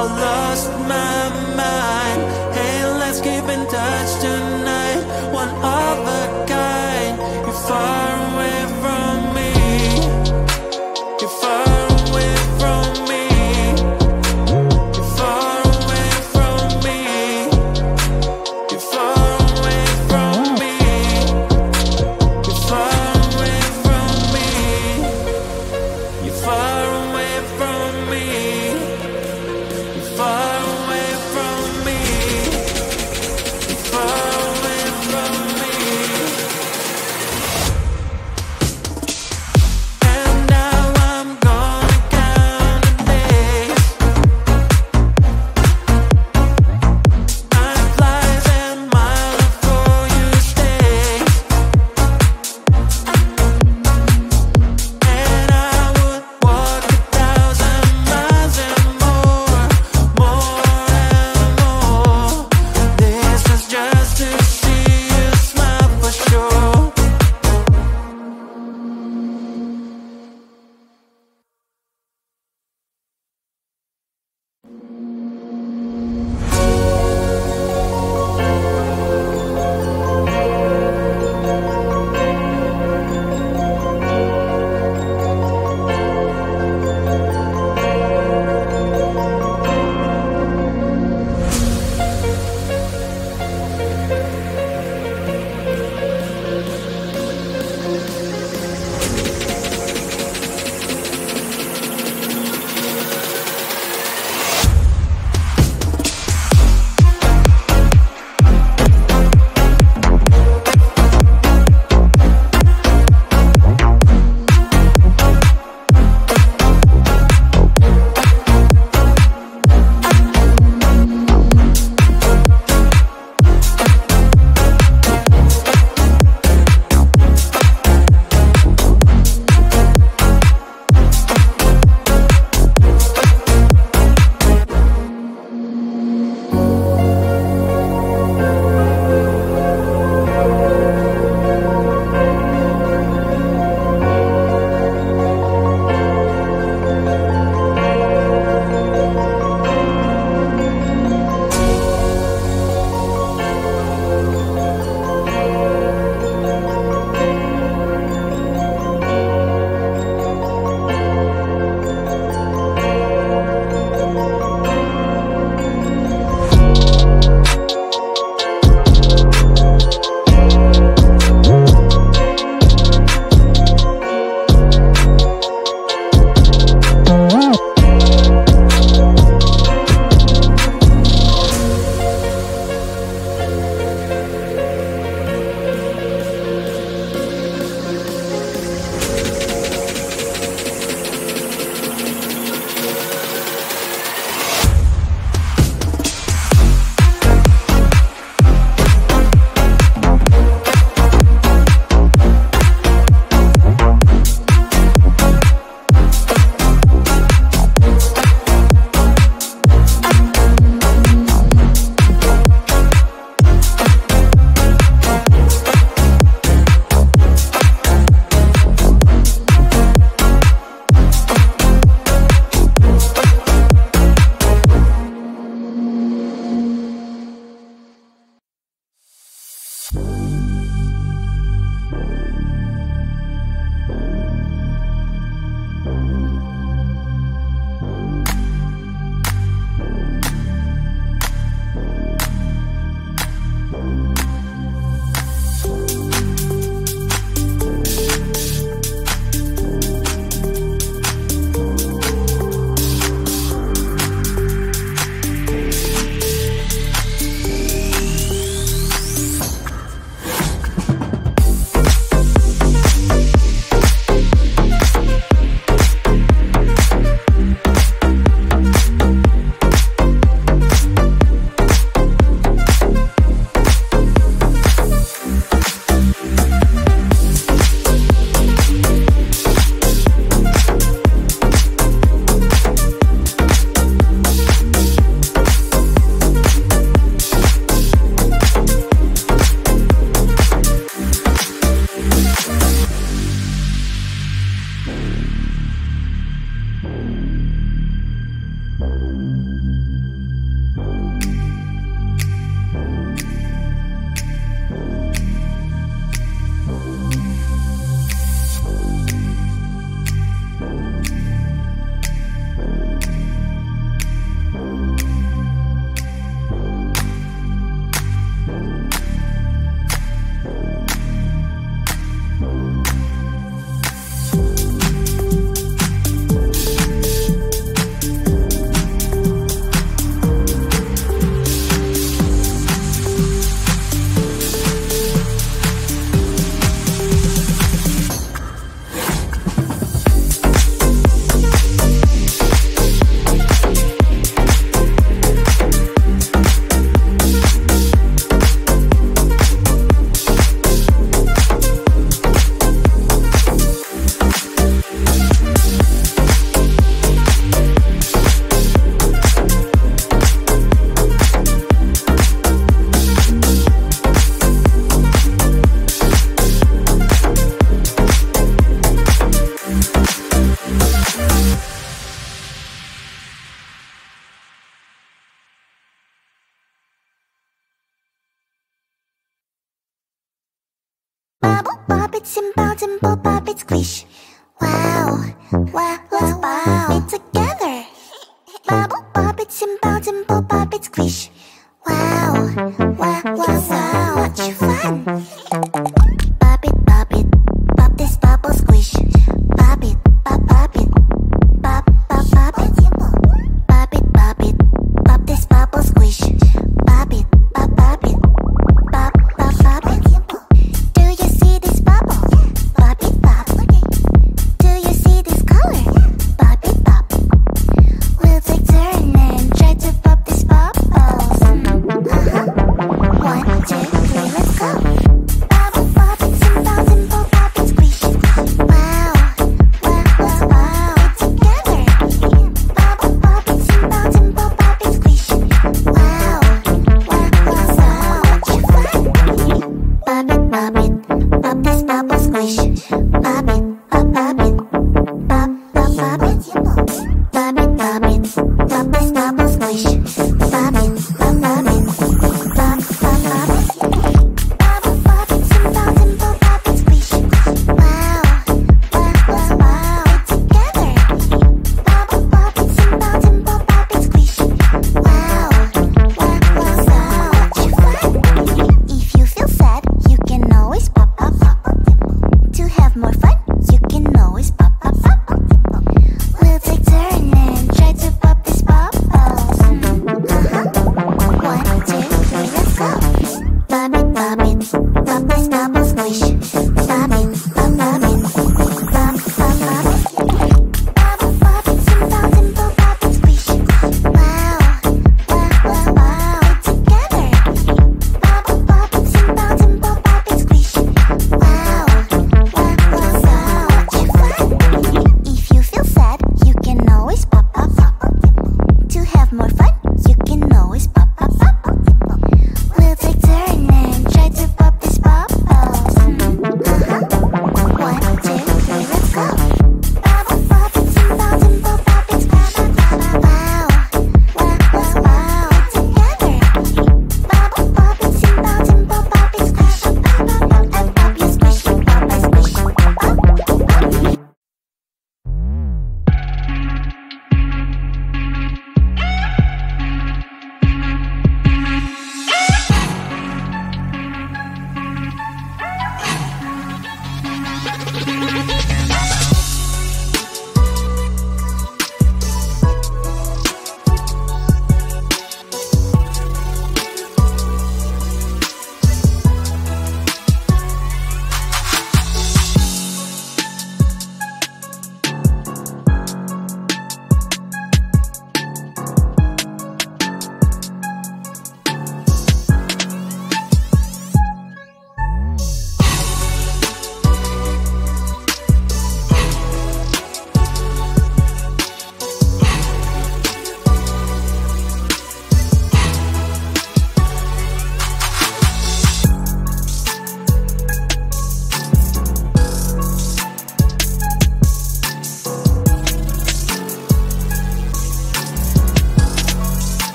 I lost my mind. Hey, let's keep in touch tonight. One of a kind. You're far away from me. You're far away from me. You're far away from me. You're far away from me. You're far away from me. You're far away from me. You're far away it, simple, dimple, pop it, squish. Wow, wow, let's pop it together. Bubble, pop it, simple, dimple, pop it, squish. Wow, wow, wow, wow, much fun. Pop it, pop this bubble, squish. Pop it, pop it, pop, pop, pop it. Pop it, pop this bubble, squish. Pop it, pop it, pop, pop, pop it. Do you see this bubble? Pop it, pop. Do you see this color? Pop it, pop. We'll take turn and try to pop this bubbles. 1, 2, 3, let's go. Bubble, pop it, simple, dimple, pop it, squish. Wow, wow, wow, wow, together. Bubble, pop it, simple, dimple, pop it, squish. Wow, wow, wow, wow, much fun. Pop it, pop this bubble, squish. Pop it, pop it, pop, pop, pop it. Pop it, pop this bubble, squish. Pop it, pop it, pop, pop, pop it. Bubble, pop it, simple, dimple, pop it, squish. Wow, wow, wow, wow, together. Bubble, pop it, simple, dimple, pop it, squish. Wow, wow, wow, wow, much fun. If you feel sad, you can always pop, pop, pop. To have more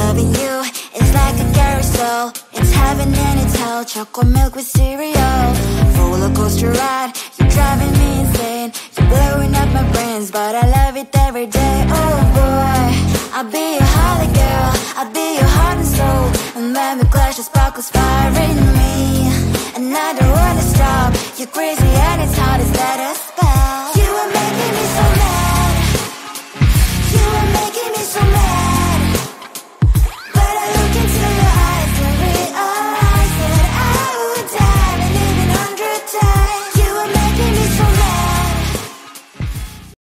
Loving you is like a carousel. It's heaven and it's hell. Chocolate milk with cereal. Roller coaster ride, you're driving me insane. You're blowing up my brains, but I love it every day. Oh boy, I'll be your holly girl, I'll be your holly